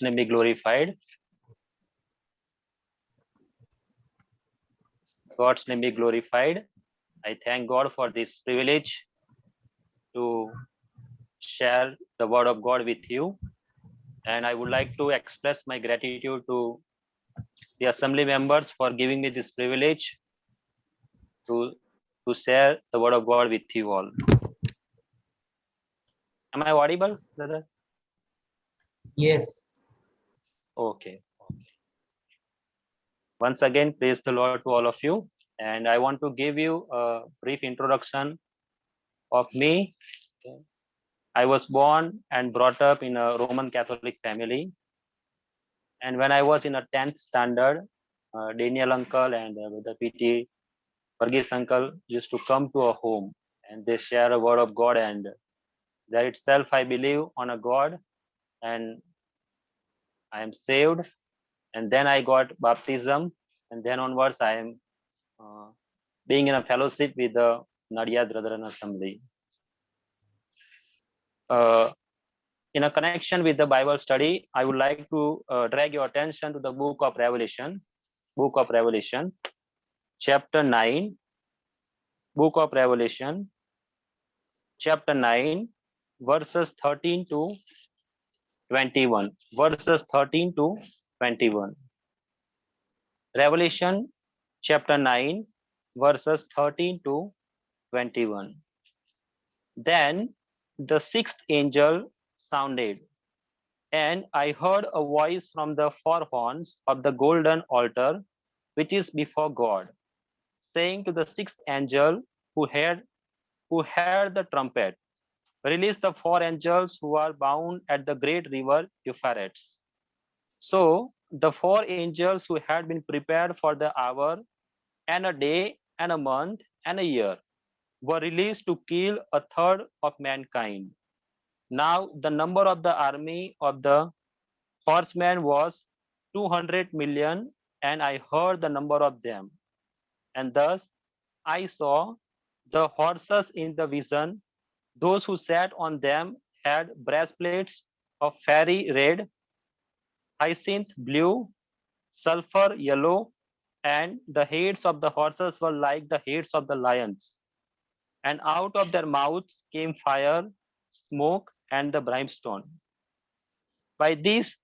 name be glorified. God's name be glorified. I thank God for this privilege to share the word of God with you. And I would like to express my gratitude to the assembly members for giving me this privilege to, to share the word of God with you all. Am I audible, brother? Yes. Okay. Once again, praise the Lord to all of you. And I want to give you a brief introduction of me. Okay. I was born and brought up in a Roman Catholic family. And when I was in a 10th standard, Daniel uncle and the PT Varghese uncle used to come to a home and they share a word of God. And there itself, I believe on a God and I am saved. And then I got baptism. And then onwards, I am being in a fellowship with the Nadiyad Brethren Assembly. In a connection with the Bible study, I would like to drag your attention to the book of Revelation. Book of Revelation, chapter 9. Book of Revelation, chapter 9, verses 13 to 21. Verses 13 to 21. Revelation, chapter 9, verses 13 to 21. Then the sixth angel sounded, and I heard a voice from the four horns of the golden altar, which is before God, saying to the sixth angel who had the trumpet, release the four angels who are bound at the great river Euphrates. So the four angels who had been prepared for the hour and a day and a month and a year were released to kill a third of mankind. Now the number of the army of the horsemen was 200 million, and I heard the number of them. And thus I saw the horses in the vision. Those who sat on them had breastplates of fiery red, hyacinth blue, sulfur yellow, and the heads of the horses were like the heads of the lions. And out of their mouths came fire, smoke, and the brimstone. By these,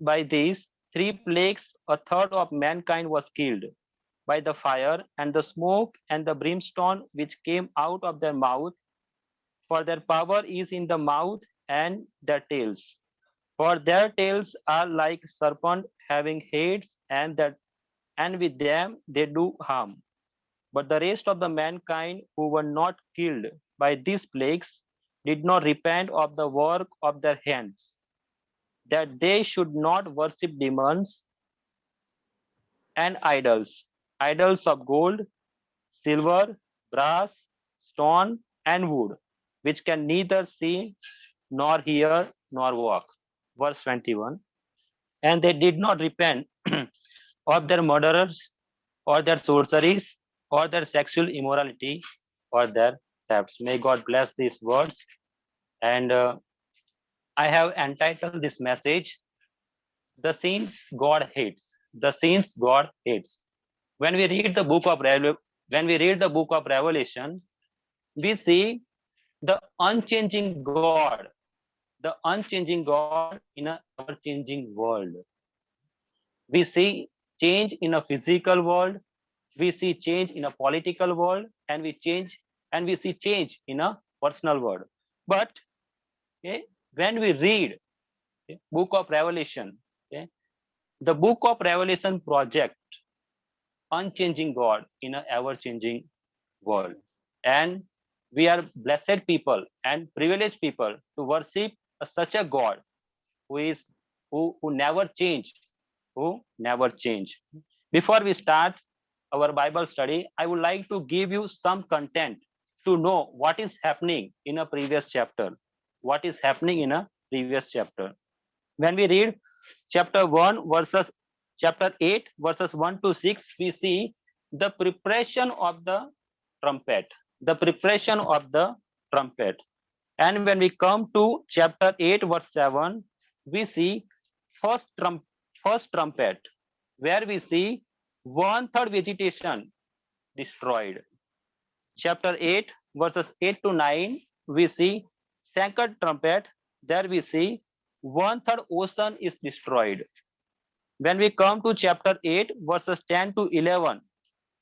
by these three plagues, a third of mankind was killed by the fire and the smoke and the brimstone which came out of their mouth, for their power is in the mouth and their tails. For their tails are like serpent having heads, and with them they do harm. But the rest of the mankind who were not killed by these plagues did not repent of the work of their hands, that they should not worship demons and idols, idols of gold, silver, brass, stone, and wood, which can neither see nor hear nor walk. Verse 21. And they did not repent of their murderers, or their sorceries, or their sexual immorality, or their thefts. May God bless these words. And I have entitled this message, The Sins God Hates. The Sins God Hates. When we read the book of Revelation, we see the unchanging God, in a ever-changing world. We see change in a physical world, we see change in a political world, and we see change in a personal world. But okay, when we read book of Revelation, okay, the book of Revelation project unchanging God in an ever-changing world. And we are blessed people and privileged people to worship such a God who is who never change, who never change. Before we start our Bible study, I would like to give you some content to know what is happening in a previous chapter. What is happening in a previous chapter? When we read chapter 1 verses chapter 8 verses 1 to 6, we see the preparation of the trumpet. The preparation of the trumpet. And when we come to chapter 8 verse 7, we see first trumpet, where we see 1/3 vegetation destroyed. Chapter 8, verses 8 to 9, we see second trumpet. There we see 1/3 ocean is destroyed. When we come to chapter 8, verses 10 to 11,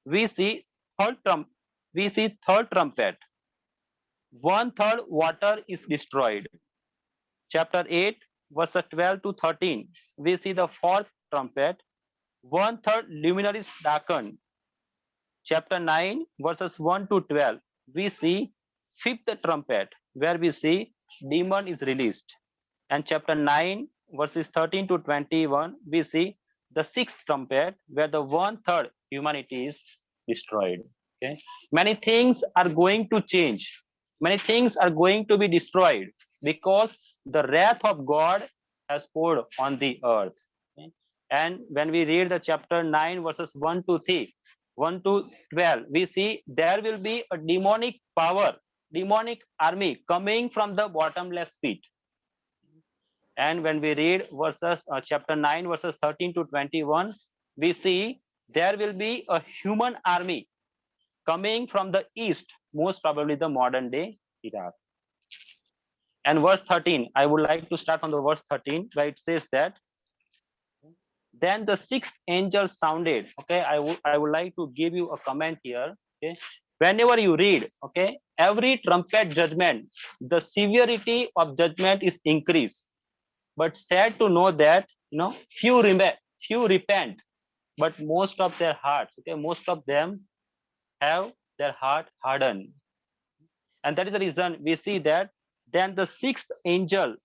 we see third trumpet. 1/3 water is destroyed. Chapter 8, verses 12 to 13, we see the fourth trumpet. 1/3 luminaries darkened. Chapter 9, verses 1 to 12, we see fifth trumpet, where we see demon is released. And chapter 9, verses 13 to 21, we see the sixth trumpet, where the 1/3 humanity is destroyed. Okay, many things are going to change, many things are going to be destroyed, because the wrath of God has poured on the earth. Okay? And when we read the chapter 9, verses 1 to 3, 1 to 12, we see there will be a demonic power, demonic army coming from the bottomless pit. And when we read verses chapter 9, verses 13 to 21, we see there will be a human army coming from the east, most probably the modern day Iraq. And verse 13, I would like to start from the verse 13, where it says that, then the sixth angel sounded. Okay, I would like to give you a comment here. Okay, whenever you read, okay, every trumpet judgment, the severity of judgment is increased. But sad to know that, few repent, but most of their hearts, okay, most of them have their heart hardened. And that is the reason we see that, then the sixth angel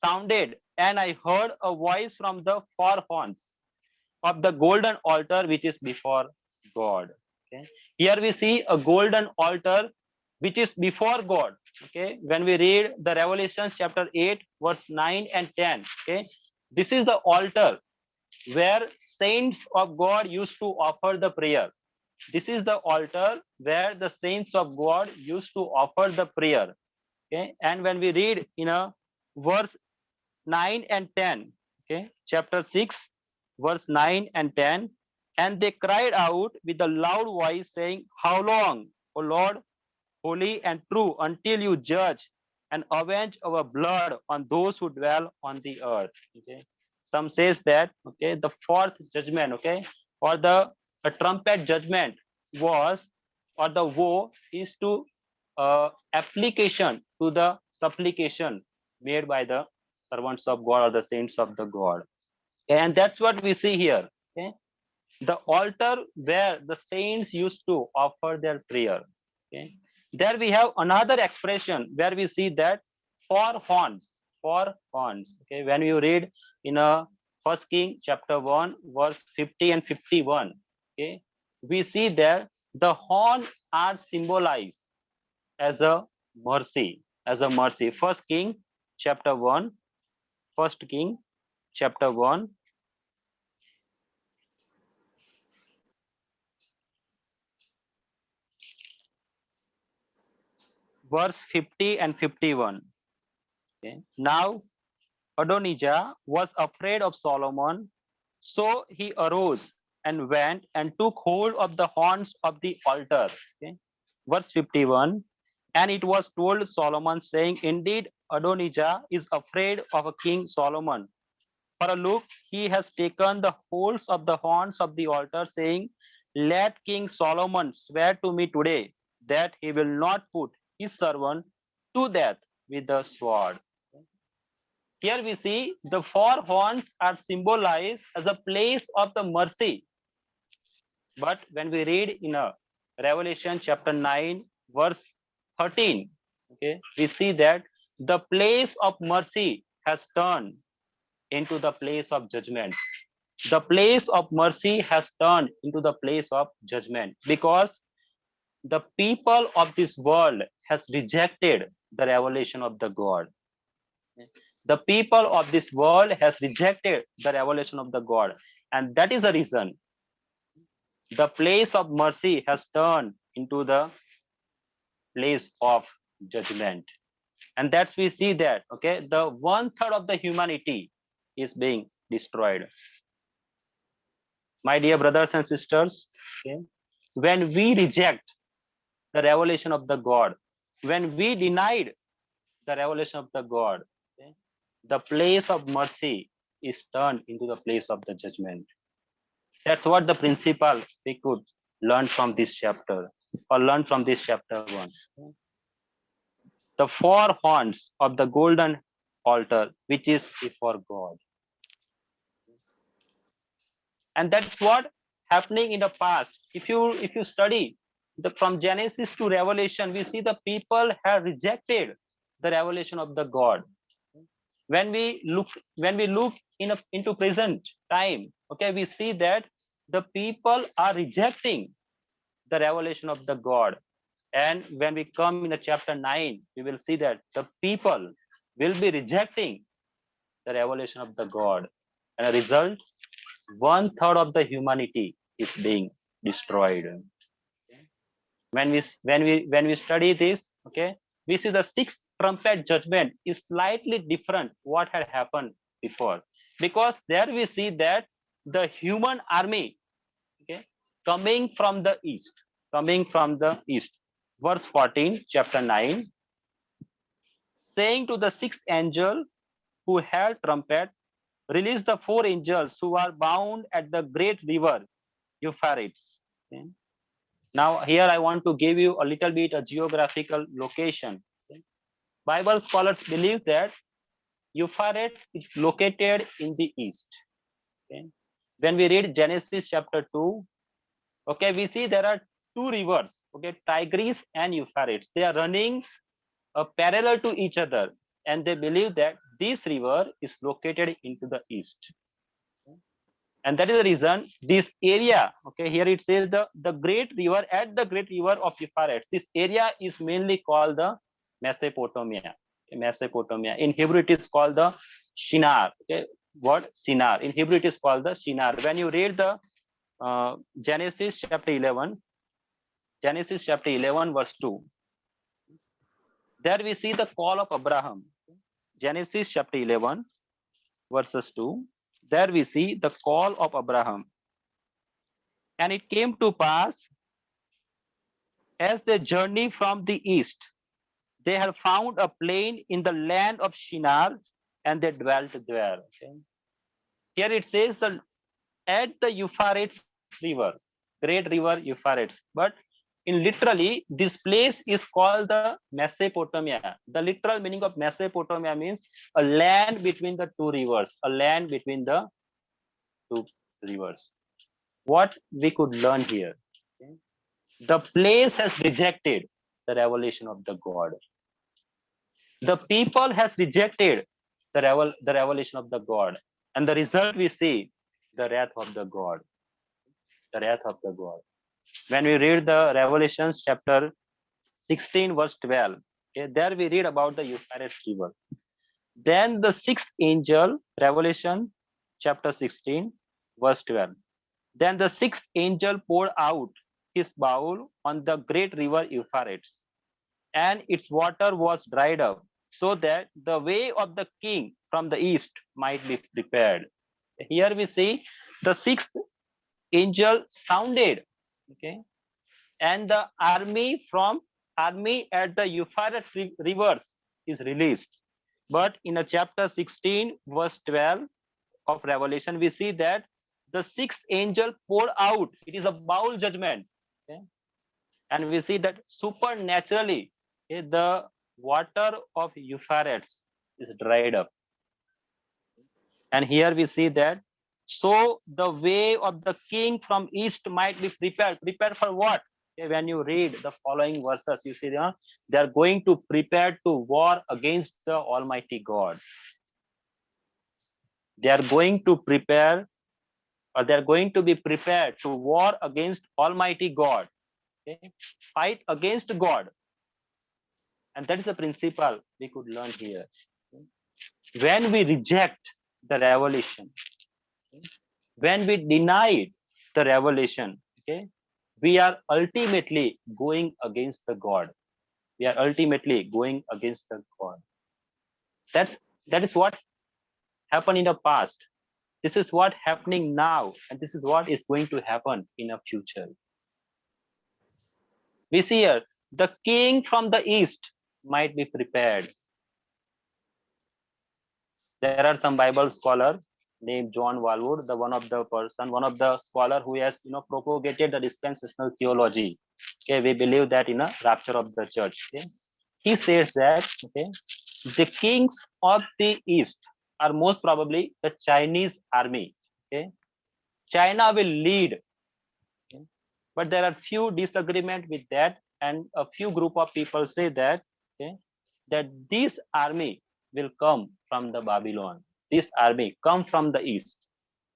sounded, and I heard a voice from the four horns of the golden altar which is before God. Okay, here we see a golden altar which is before God. Okay, when we read the Revelation chapter 8, verse 9 and 10, okay, this is the altar where saints of God used to offer the prayer. This is the altar where the saints of God used to offer the prayer. Okay, and when we read in a verse 9 and 10, okay, chapter 6, verse 9 and 10, and they cried out with a loud voice, saying, how long, O Lord, holy and true, until you judge and avenge our blood on those who dwell on the earth? Okay, some says that, okay, the fourth judgment, okay, or the trumpet judgment was, or the woe is to application to the supplication made by the servants of God or the saints of the God. And that's what we see here. Okay, the altar where the saints used to offer their prayer. Okay, there we have another expression where we see that four horns, four horns. Okay, when you read in a First King chapter 1, verse 50 and 51, okay, we see there the horn are symbolized as a mercy, as a mercy. First King chapter 1, First King chapter 1, verse 50 and 51. Okay. Now Adonijah was afraid of Solomon, so he arose and went and took hold of the horns of the altar. Okay. Verse 51, and it was told Solomon, saying, indeed, Adonijah is afraid of a king Solomon. For a look, he has taken the holds of the horns of the altar, saying, let King Solomon swear to me today that he will not put his servant to death with the sword. Here we see the four horns are symbolized as a place of the mercy. But when we read in a Revelation chapter 9, verse 13, okay, we see that the place of mercy has turned into the place of judgment. The place of mercy has turned into the place of judgment, because the people of this world has rejected the revelation of the God. The people of this world has rejected the revelation of the God, and that is the reason the place of mercy has turned into the place of judgment. And that's we see that, okay, the 1/3 of the humanity is being destroyed. My dear brothers and sisters, okay, when we reject the revelation of the God, when we denied the revelation of the God, okay, the place of mercy is turned into the place of the judgment. That's what the principle we could learn from this chapter, or learn from this chapter 1. The four horns of the golden altar, which is before God. And that's what happening in the past. If you study from Genesis to Revelation, we see the people have rejected the revelation of the God. When we look into present time, okay, we see that the people are rejecting the revelation of the God. And when we come in the chapter 9, we will see that the people will be rejecting the revelation of the God. And a result, 1/3 of the humanity is being destroyed. When we study this, okay, we see the sixth trumpet judgment is slightly different what had happened before, because there we see that the human army, okay, coming from the east. Verse 14, chapter 9, saying to the sixth angel who held trumpet, release the four angels who are bound at the great river Euphrates. Okay. Now here I want to give you a little bit a geographical location. Okay. Bible scholars believe that Euphrates is located in the east. Okay. When we read Genesis chapter 2, okay, we see there are two rivers, okay, Tigris and Euphrates. They are running parallel to each other, and they believe that this river is located into the east. And that is the reason this area, okay, here it says the great river, at the great river of Euphrates. This area is mainly called the Mesopotamia. Mesopotamia. In Hebrew, it is called the Shinar. Okay, what Shinar? In Hebrew, it is called the Shinar. When you read the Genesis chapter 11, verse 2, there we see the call of Abraham. Genesis chapter 11, verses 2. There we see the call of Abraham. And it came to pass, as they journeyed from the east, they had found a plain in the land of Shinar, and they dwelt there. Okay. Here it says that at the Euphrates river, great river Euphrates. But in literally, this place is called the Mesopotamia. The literal meaning of Mesopotamia means a land between the two rivers, a land between the two rivers. What we could learn here, okay? The place has rejected the revelation of the God. The people has rejected the revelation of the God, and the result we see the wrath of the God. The wrath of the God. When we read the Revelations chapter 16, verse 12, okay, there we read about the Euphrates river. Then the sixth angel, Revelation chapter 16, verse 12. Then the sixth angel poured out his bowl on the great river Euphrates, and its water was dried up, so that the way of the king from the east might be prepared. Here we see the sixth angel sounded, okay, and the army at the Euphrates rivers is released. But in a chapter 16, verse 12 of Revelation, we see that the sixth angel poured out. It is a bowl judgment. Okay? And we see that supernaturally, okay, the water of Euphrates is dried up. And here we see that, so the way of the king from east might be prepared. Prepared for what? Okay, when you read the following verses, you see they are going to prepare to war against the Almighty God. They are going to prepare, or they are going to be prepared to war against Almighty God. Okay? Fight against God. And that is the principle we could learn here. Okay? When we reject the revelation, okay? When we deny the revelation, okay, we are ultimately going against the God. We are ultimately going against the God. That is what happened in the past. This is what happening now, and this is what is going to happen in the future. We see here, the king from the east might be prepared. There are some Bible scholar named John Walwood, one of the scholar who has propagated the dispensational theology. Okay, we believe that in a rapture of the church. Okay, he says that the kings of the east are most probably the Chinese army. Okay, China will lead. Okay? But there are few disagreement with that, and a few group of people say that that this army will come from the Babylon. This army come from the east,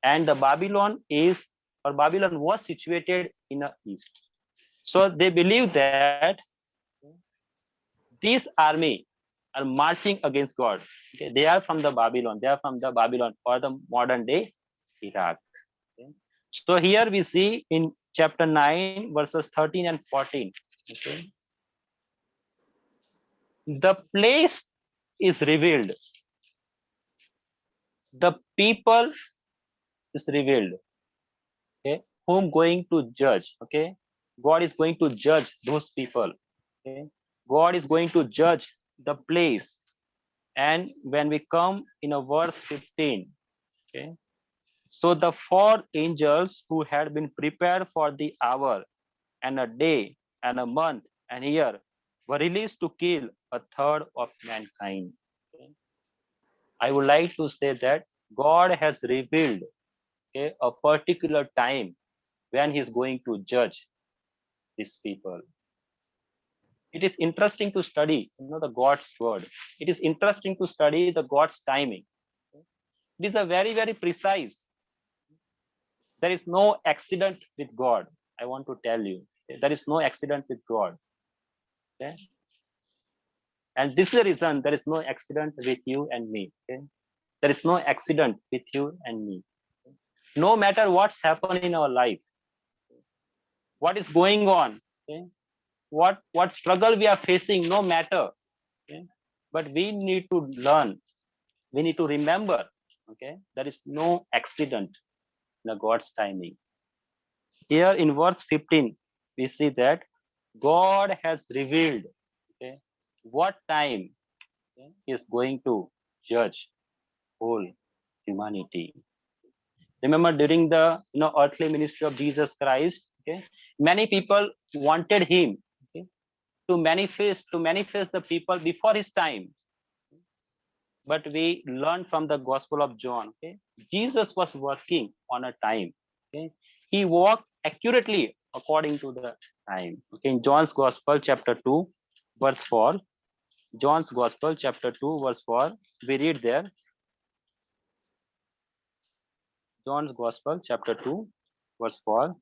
and the Babylon was situated in the east. So they believe that this army are marching against God. Okay? They are from the Babylon. They are from the Babylon or the modern day Iraq. Okay? So here we see in chapter 9, verses 13 and 14. Okay? The place is revealed. The people is revealed. Okay? Whom going to judge? Okay? God is going to judge those people. Okay? God is going to judge the place. And when we come in a verse 15, okay, so the four angels who had been prepared for the hour and a day and a month and year were released to kill a third of mankind. Okay. I would like to say that God has revealed a particular time when He is going to judge these people. It is interesting to study, the God's word. It is interesting to study the God's timing. It is a very, very precise. There is no accident with God. I want to tell you, there is no accident with God. Okay? And this is the reason there is no accident with you and me. Okay? There is no accident with you and me. No matter what's happened in our life, what is going on, okay? What struggle we are facing, no matter. Okay? But we need to learn. We need to remember. Okay, there is no accident in the God's timing. Here in verse 15, we see that God has revealed what time He is going to judge whole humanity. Remember, during the earthly ministry of Jesus Christ, many people wanted Him to manifest the people before His time. But we learn from the Gospel of John. Jesus was working on a time. He walked accurately according to the time. In John's Gospel, chapter 2, verse 4. John's Gospel, chapter 2, verse 4. We read there. John's Gospel, chapter 2, verse 4.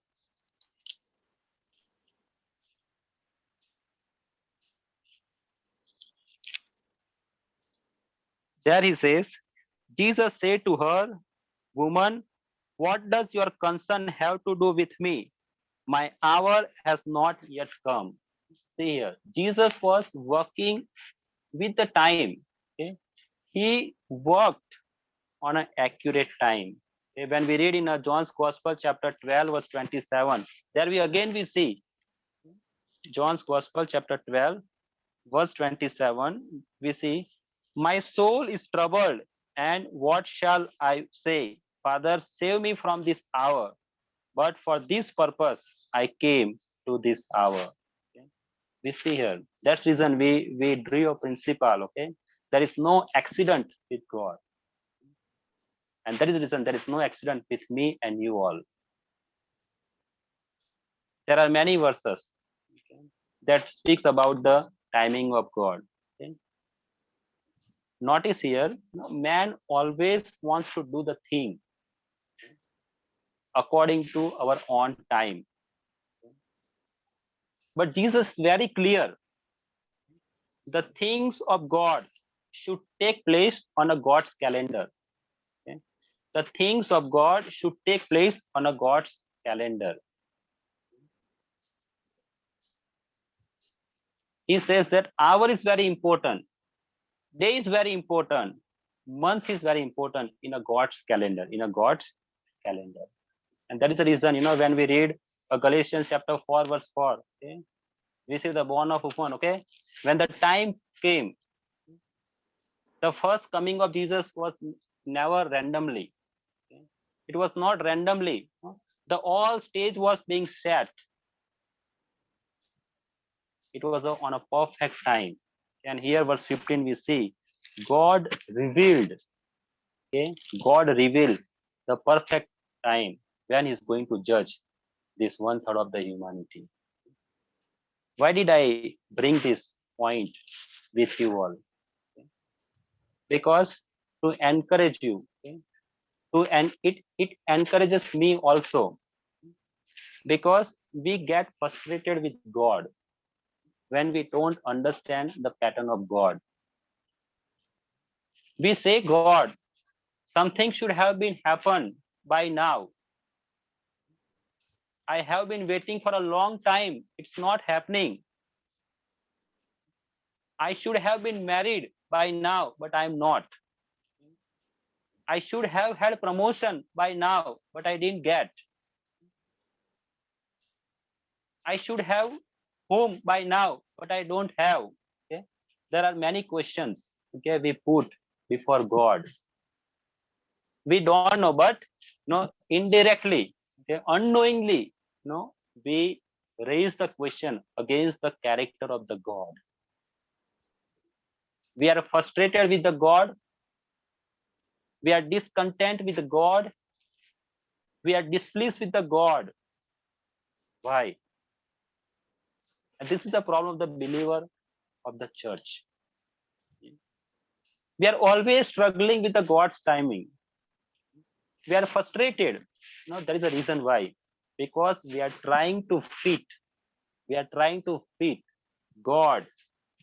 There he says, Jesus said to her, "Woman, what does your concern have to do with me? My hour has not yet come." See here, Jesus was working with the time. Okay? He worked on an accurate time. Okay? When we read in John's Gospel, chapter 12, verse 27, there we see John's Gospel, chapter 12, verse 27, we see, "My soul is troubled, and what shall I say? Father, save me from this hour. But for this purpose, I came to this hour." Okay? We see here. That's reason we drew a principle. Okay, there is no accident with God, and that is the reason there is no accident with me and you all. There are many verses that speaks about the timing of God. Okay? Notice here, man always wants to do the thing according to our own time. But Jesus is very clear. The things of God should take place on a God's calendar. Okay? The things of God should take place on a God's calendar. He says that hour is very important. Day is very important. month is very important in a God's calendar, and that is the reason, when we read Galatians chapter 4 verse 4, okay, we see the born of woman, okay, when the time came, the first coming of Jesus was never randomly, okay? It was not randomly, the all stage was being set. It was on a perfect time. And here verse 15 we see God revealed, okay, God revealed the perfect time when he's going to judge this one third of the humanity. Why did I bring this point with you all? Because to encourage you, okay, and it encourages me also, because we get frustrated with God when we don't understand the pattern of God. We say, God, something should have been happened by now. I have been waiting for a long time. It's not happening. I should have been married by now, but I'm not. I should have had promotion by now, but I didn't get. I should have home by now, but I don't have. Okay? There are many questions, okay, we put before God. We don't know, but indirectly, okay, unknowingly, we raise the question against the character of the God. We are frustrated with the God. We are discontent with the God. We are displeased with the God. Why? And this is the problem of the believer of the church. We are always struggling with the God's timing. We are frustrated. That is the reason why. Because we are trying to fit. We are trying to fit God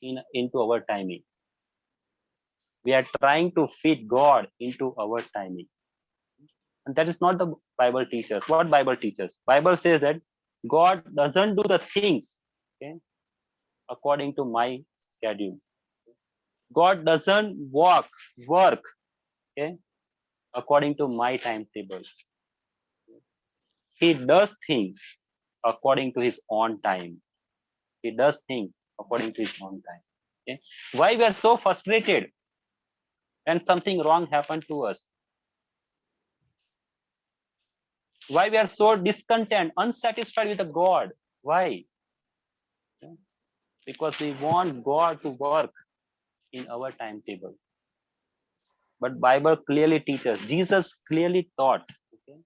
into our timing. We are trying to fit God into our timing. And that is not the Bible teaches. What Bible teaches? Bible says that God doesn't do the things, okay, according to my schedule. God doesn't work, okay, according to my timetable. He does things according to his own time. He does things according to his own time. Okay? Why we are so frustrated when something wrong happened to us? Why we are so discontent, unsatisfied with the God? Why? Because we want God to work in our timetable. But Bible clearly teaches, Jesus clearly taught, okay,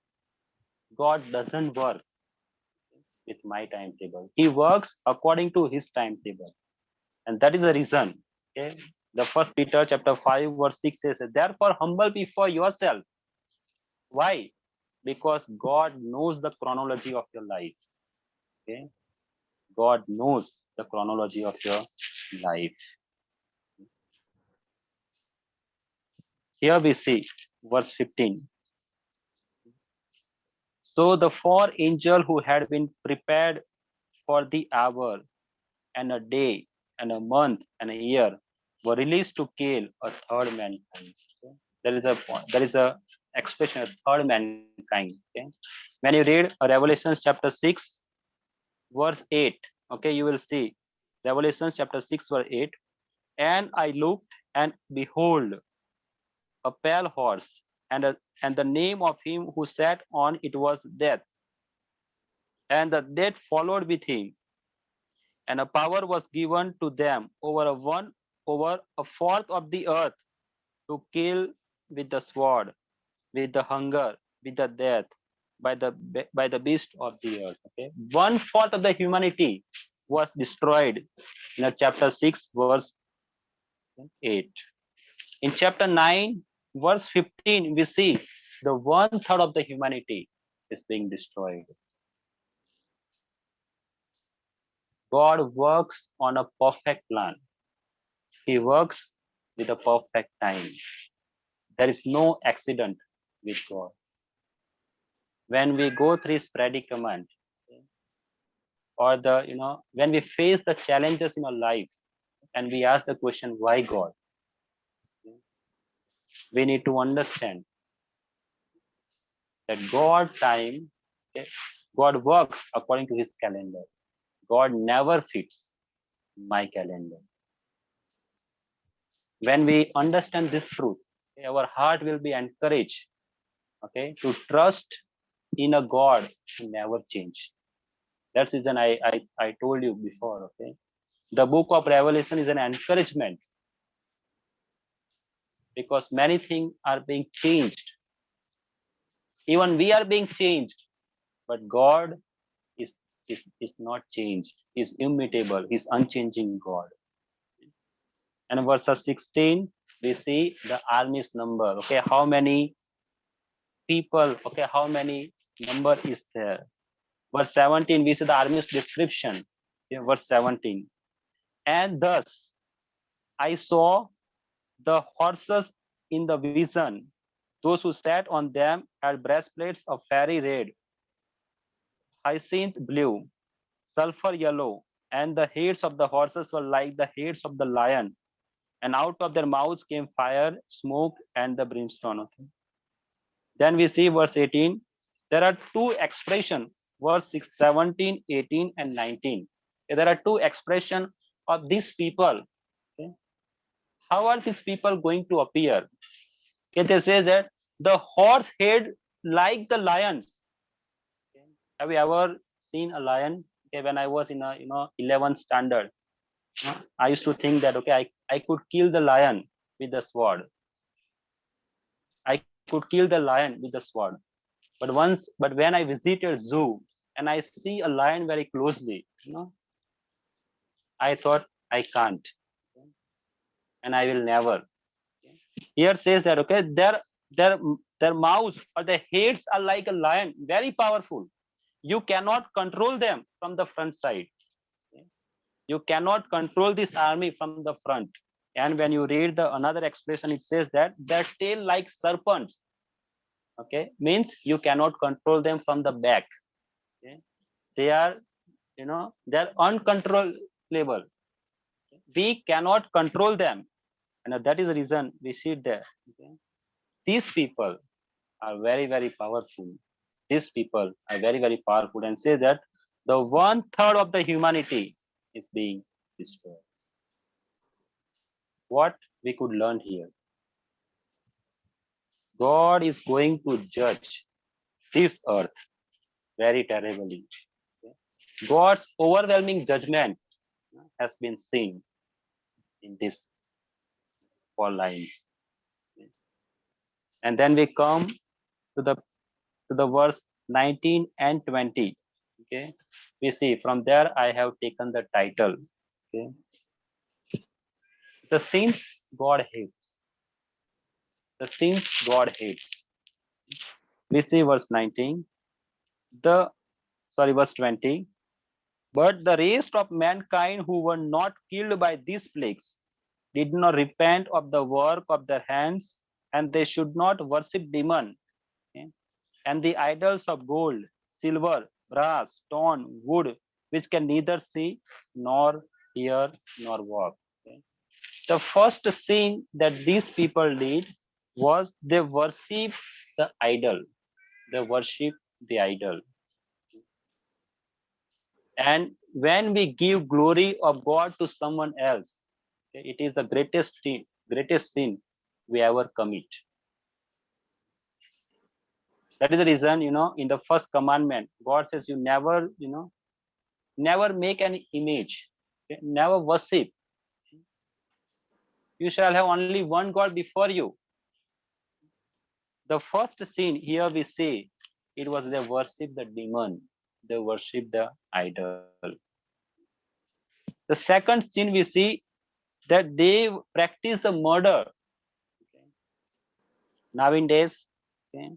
God doesn't work with my timetable. He works according to his timetable. And that is the reason. Okay. The first Peter chapter 5 verse 6 says, therefore humble before yourself. Why? Because God knows the chronology of your life. Okay. God knows the chronology of your life. Here we see verse 15. So the four angels who had been prepared for the hour and a day and a month and a year were released to kill a third mankind. Okay? There is a expression, a third mankind. Okay? When you read Revelation chapter 6 verse 8, okay, you will see Revelation chapter 6 verse 8, and I looked and behold a pale horse, and the name of him who sat on it was death, and the dead followed with him, and a power was given to them over a fourth of the earth, to kill with the sword, with the hunger, with the death, by the beast of the earth. Okay, one fourth of the humanity was destroyed in chapter 6 verse 8. In chapter 9 verse 15 we see the one third of the humanity is being destroyed. God works on a perfect plan. He works with a perfect time. There is no accident with God. When we go through his predicament, or when we face the challenges in our life, and we ask the question, why God? We need to understand that God time, okay, God works according to his calendar. God never fits my calendar. When we understand this truth, okay, our heart will be encouraged, okay, to trust in a God who never change. That's the reason I told you before, okay. The book of Revelation is an encouragement because many things are being changed. Even we are being changed, but God is not changed. He's immutable. He's unchanging God. And verse 16, we see the army's number. Okay, how many people? Okay, how many number is there? Verse 17, we see the army's description. Okay, verse 17. And thus I saw the horses in the vision. Those who sat on them had breastplates of fiery red, hyacinth blue, sulfur yellow, and the heads of the horses were like the heads of the lion, and out of their mouths came fire, smoke, and the brimstone. Okay. Then we see verse 18. There are two expressions, verse 6, 17, 18, and 19. Okay, there are two expressions of these people. Okay. How are these people going to appear? Okay, they say that the horse head like the lions. Okay. Have you ever seen a lion? Okay, when I was in a 11th standard, I used to think that okay, I could kill the lion with the sword. I could kill the lion with the sword. But when I visited zoo and I see a lion very closely, I thought I can't, and I will never. Here says that okay, their their mouths or their heads are like a lion, very powerful. You cannot control them from the front side. You cannot control this army from the front. And when you read the another expression, it says that their tail like serpents. Okay, means you cannot control them from the back. Okay? They are, they're uncontrollable. We cannot control them, and that is the reason we see there. Okay? These people are very, very powerful. These people are very, very powerful, and say that the 1/3 of the humanity is being destroyed. What we could learn here? God is going to judge this earth very terribly. God's overwhelming judgment has been seen in these 4 lines. And then we come to the verse 19 and 20. Okay, we see from there I have taken the title. Okay, the sins God hates. The sins God hates. We see verse 19. Verse 20. But the rest of mankind who were not killed by these plagues did not repent of the work of their hands, and they should not worship demon, okay, and the idols of gold, silver, brass, stone, wood, which can neither see nor hear nor walk. Okay. The first sin that these people did was they worship the idol. They worship the idol. And when we give glory of God to someone else, okay, it is the greatest sin we ever commit. That is the reason, in the first commandment, God says you never, never make an image, okay? Never worship. You shall have only one God before you. The first sin here we see, it was they worship the demon, they worship the idol. The second sin we see that they practice the murder. Okay. Nowadays, okay,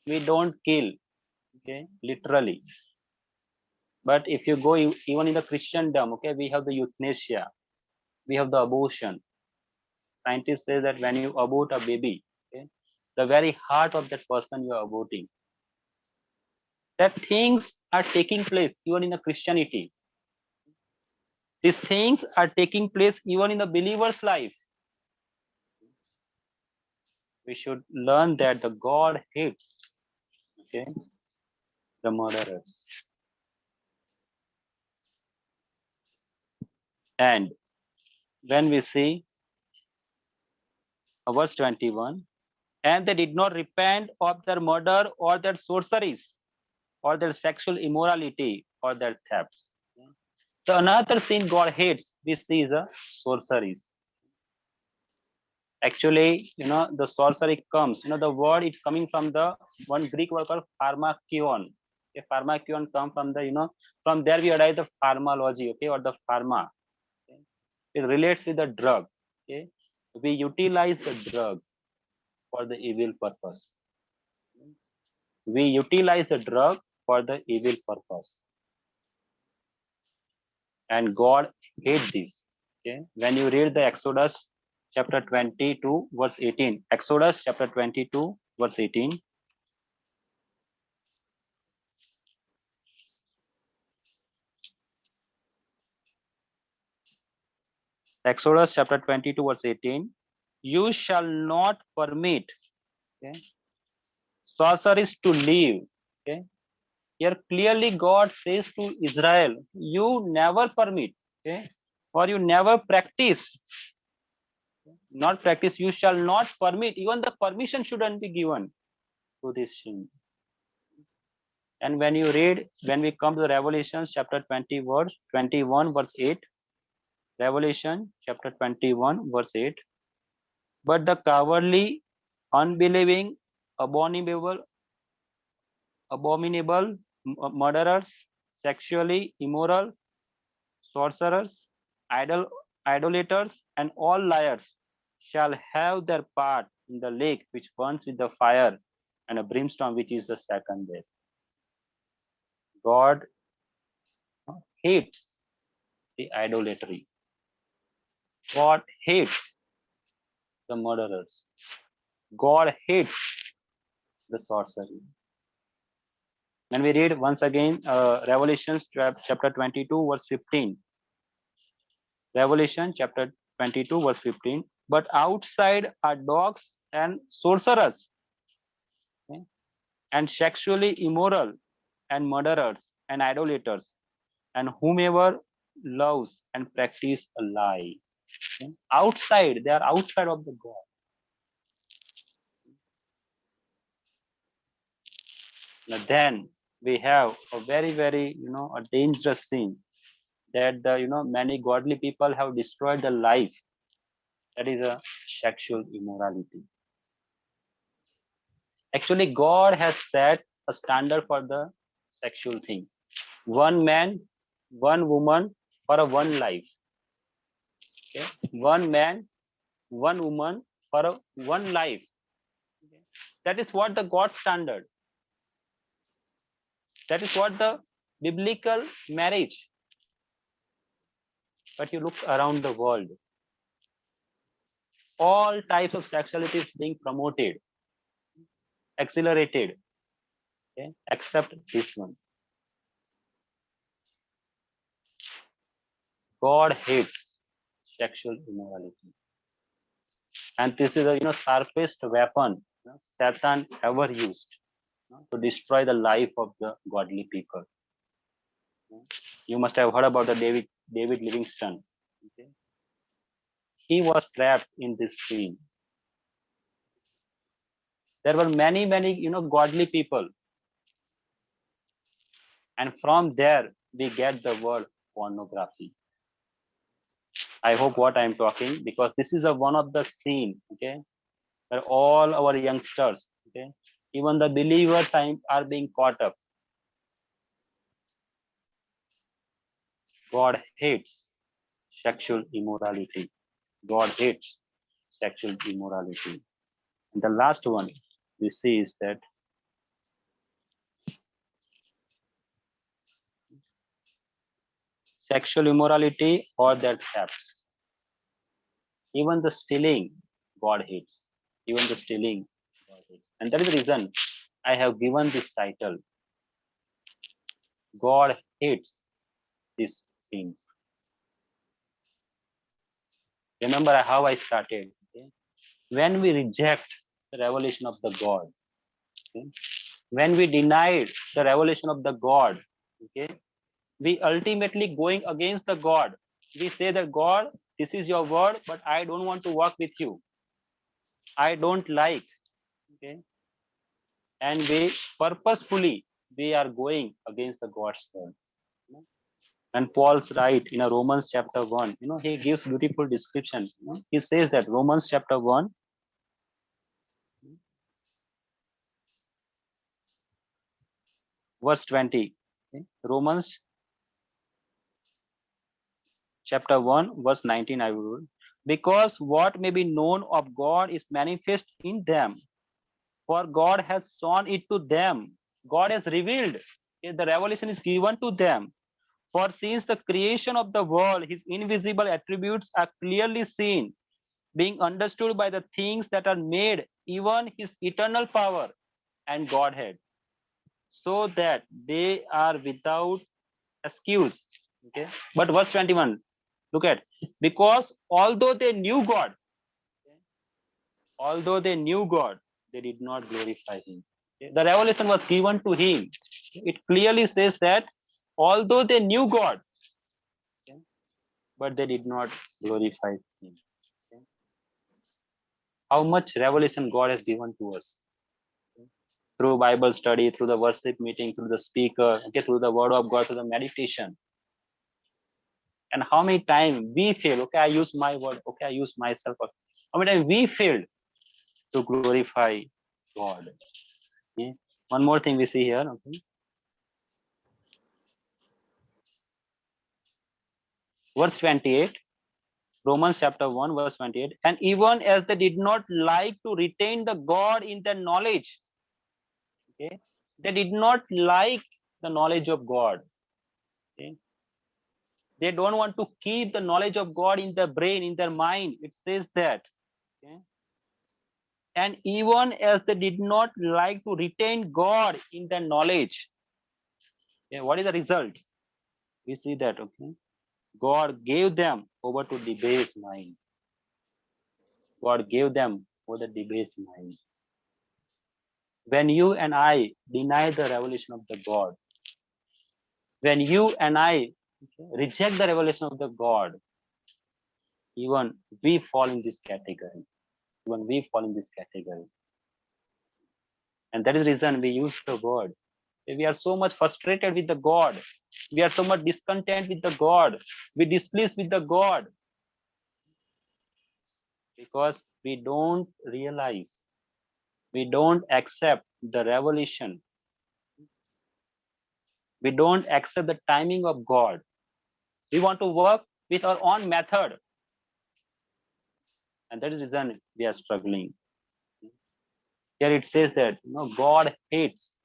we don't kill, okay, literally. But if you go even in the Christendom, okay, we have the euthanasia, we have the abortion. Scientists say that when you abort a baby, okay, the very heart of that person you are aborting. That things are taking place even in the Christianity. These things are taking place even in the believer's life. we should learn that the God hates, okay, the murderers. And when we see verse 21, and they did not repent of their murder or their sorceries or their sexual immorality or their thefts. So another sin God hates, we see is a sorceries. Actually, the sorcery comes, the word is coming from the one Greek word called pharmakion. Okay, pharmakion come from the, from there we arrive the pharmacology, okay, or the pharma. Okay? It relates with the drug. Okay, we utilize the drug for the evil purpose. We utilize the drug for the evil purpose. And God hates this. Okay, when you read the Exodus chapter 22, verse 18, Exodus chapter 22, verse 18. Exodus chapter 22, verse 18. You shall not permit, okay, sorceries to live. Okay. Here clearly God says to Israel, you never permit, okay, or you never practice. Not practice, you shall not permit. Even the permission shouldn't be given to this sin. And when you read, when we come to Revelation chapter 20, verse 21, verse 8, Revelation chapter 21, verse 8. But the cowardly, unbelieving, abominable, murderers, sexually immoral, sorcerers, idolaters, and all liars shall have their part in the lake which burns with the fire and a brimstone, which is the second death. God hates the idolatry. God hates the murderers. God hates the sorcery. When we read once again Revelation chapter 22, verse 15. Revelation chapter 22, verse 15. But outside are dogs and sorcerers, okay, and sexually immoral and murderers and idolaters and whomever loves and practice a lie. Okay. Outside, they are outside of the God. Now then we have a very, a dangerous sin that the, many godly people have destroyed the life. That is a sexual immorality. Actually, God has set a standard for the sexual thing. One man, one woman for a one life. Okay? One man, one woman for a one life. Okay? That is what the God standard. That is what the biblical marriage. But you look around the world, all types of sexuality is being promoted, accelerated, okay, except this one. God hates sexual immorality, and this is a sharpest weapon Satan ever used to destroy the life of the godly people. You must have heard about the David Livingston. Okay? He was trapped in this sin. There were many godly people, and from there we get the word pornography. I hope what I'm talking, because this is a one of the scene, okay, where all our youngsters, okay, even the believers are being caught up. God hates sexual immorality. God hates sexual immorality. And the last one we see is that sexual immorality or their thefts. Even the stealing, God hates. Even the stealing, God hates. And that is the reason I have given this title. God hates these sins. Remember how I started. Okay? When we reject the revelation of the God. Okay? When we denied the revelation of the God, okay, we ultimately going against the God. We say that God, this is your word, but I don't want to work with you. I don't like. Okay, and we purposefully we are going against the God's word. And Paul's right in a Romans chapter 1, he gives beautiful description. He says that Romans chapter 1, verse 20. Okay? Romans chapter 1, verse 19, I will read. Because what may be known of God is manifest in them, for God has shown it to them. God has revealed. Okay? The revelation is given to them. For since the creation of the world, his invisible attributes are clearly seen, being understood by the things that are made, even his eternal power and Godhead, so that they are without excuse. Okay. But verse 21, look at, because although they knew God, although they knew God, they did not glorify him. Okay. The revelation was given to him. It clearly says that although they knew God, okay, but they did not glorify him. Okay. How much revelation God has given to us through Bible study, through the worship meeting, through the speaker, okay, through the word of God, through the meditation. And how many times we fail, okay, I use my word, okay, I use myself. How many times we failed to glorify God? Okay. One more thing we see here, okay. Verse 28, Romans chapter 1, verse 28. And even as they did not like to retain the God in their knowledge, okay, they did not like the knowledge of God. Okay. They don't want to keep the knowledge of God in their brain, in their mind. It says that. Okay. And even as they did not like to retain God in their knowledge, okay, what is the result? We see that, okay, God gave them over to debased mind. God gave them over the debased mind. When you and I deny the revelation of the God, when you and I, okay, reject the revelation of the God, even we fall in this category. Even we fall in this category. And that is the reason we use the word. We are so much frustrated with the God. We are so much discontent with the God. We displeased with the God because we don't realize, we don't accept the revelation. We don't accept the timing of God. We want to work with our own method. And that is the reason we are struggling. Here it says that God hates,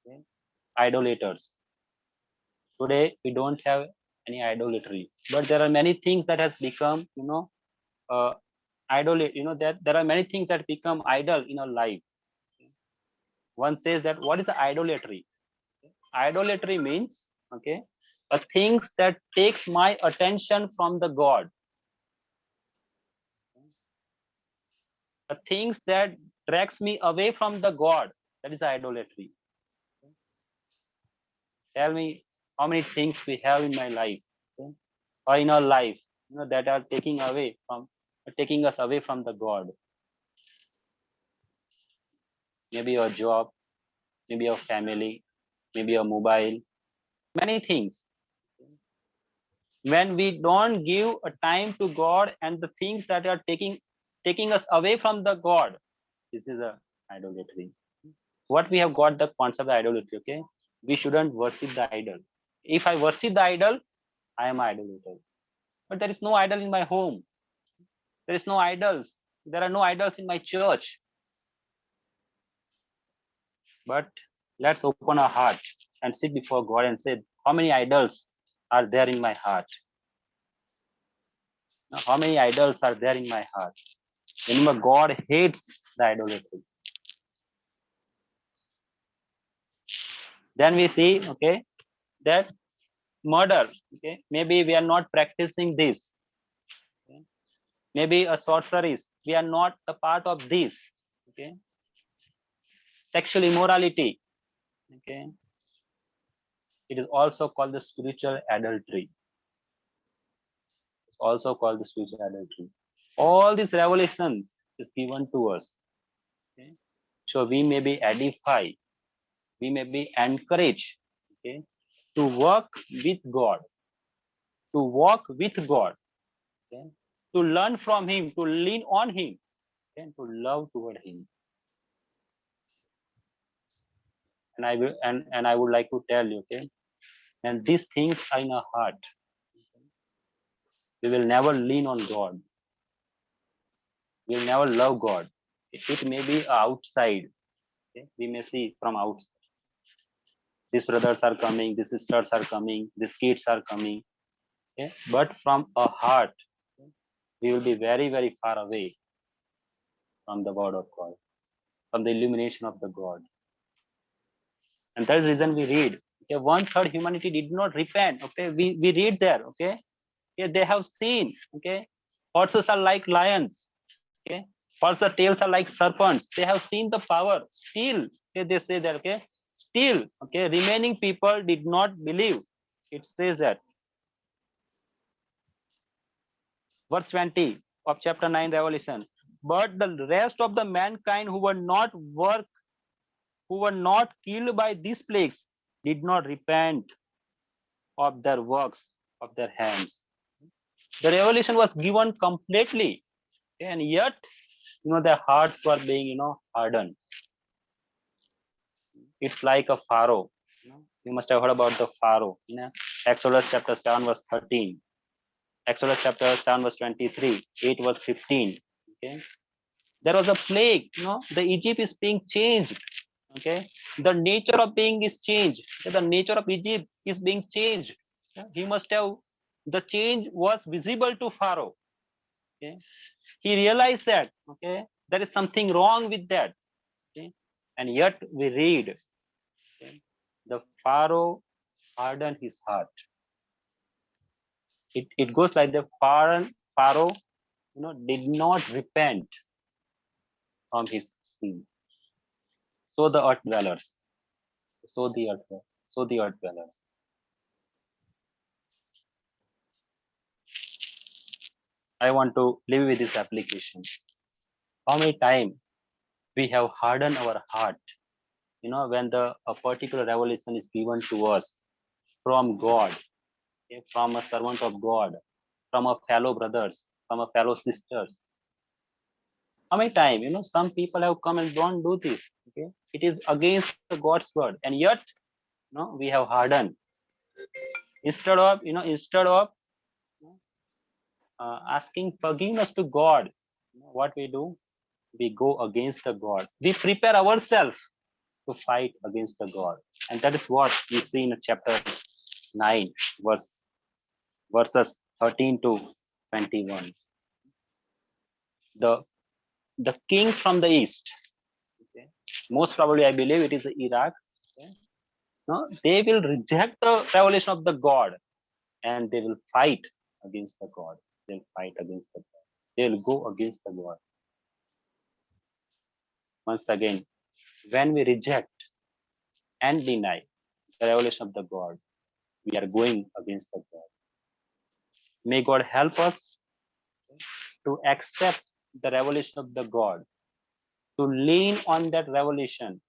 okay, idolaters. Today we don't have any idolatry, but there are many things that has become uh, idol. That there are many things that become idol in our life. One says that what is the idolatry? Idolatry means, okay, a things that takes my attention from the God, a things that drags me away from the God. That is idolatry. Tell me how many things we have in my life, okay, or in our life, that are taking us away from the God. Maybe your job, maybe your family, maybe your mobile, many things. When we don't give a time to God and the things that are taking us away from the God, this is a idolatry. What we have got the concept of idolatry, okay? We shouldn't worship the idol. If I worship the idol, I am idolater. But there is no idol in my home. There is no idols. There are no idols in my church. But let's open our heart and sit before God and say, how many idols are there in my heart? How many idols are there in my heart? Remember, God hates the idolatry. Then we see, okay, that murder, okay, maybe we are not practicing this. Okay? maybe a sorceries. We are not a part of this. Okay. Sexual immorality. Okay. It is also called the spiritual adultery. It's also called the spiritual adultery. All these revelations is given to us. Okay. So we may be edified, we may be encouraged, okay, to work with God, to walk with God, okay, to learn from Him, to lean on Him, and to love toward Him. And I will, and I would like to tell you, okay, and these things are in our heart. We will never lean on God. We will never love God. It may be outside. Okay? We may see from outside. These brothers are coming, these sisters are coming, these kids are coming. Okay? But from our heart, okay, we will be very, very far away from the word of God, from the illumination of the God. And that's the reason we read. Okay, 1/3 humanity did not repent. Okay, we read there. Okay, yeah, they have seen. Okay, horses are like lions. Okay, horses' tails are like serpents. They have seen the power. Still, okay, they say that. Okay, still, okay, remaining people did not believe. It says that. Verse 20 of chapter 9 Revelation. But the rest of the mankind who were not killed by these plagues did not repent of their works of their hands. The revelation was given completely, and yet, their hearts were being, hardened. It's like a Pharaoh. You must have heard about the Pharaoh. Exodus chapter 7 verse 13. Exodus chapter 7 verse 23. 8 verse 15. Okay. There was a plague. The Egypt is being changed. Okay. The nature of being is changed. The nature of Egypt is being changed. He must have, the change was visible to Pharaoh. Okay. He realized that, okay, there is something wrong with that. Okay. And yet we read, okay, the Pharaoh hardened his heart. It goes like the Pharaoh, did not repent from his sin. So the earth dwellers, so the earth dwellers. I want to live with this application. How many times we have hardened our heart, when a particular revelation is given to us from God, okay, from a servant of God, from a fellow brothers, from a fellow sisters. How many times, some people have come and don't do this. Okay, it is against God's word, and yet, we have hardened. Instead of asking forgiveness to God, what we do, we go against the God. We prepare ourselves to fight against the God, and that is what we see in chapter 9, verses 13 to 21. The king from the east, okay, most probably I believe it is Iraq. Okay, they will reject the revelation of the God, and they will fight against the God. They'll fight against the God. They'll go against the God. Once again, when we reject and deny the revelation of the God, we are going against the God. May God help us to accept the revelation of the God, to lean on that revelation,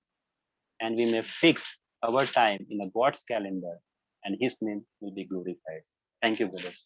and we may fix our time in a God's calendar, and His name will be glorified. Thank you, brothers.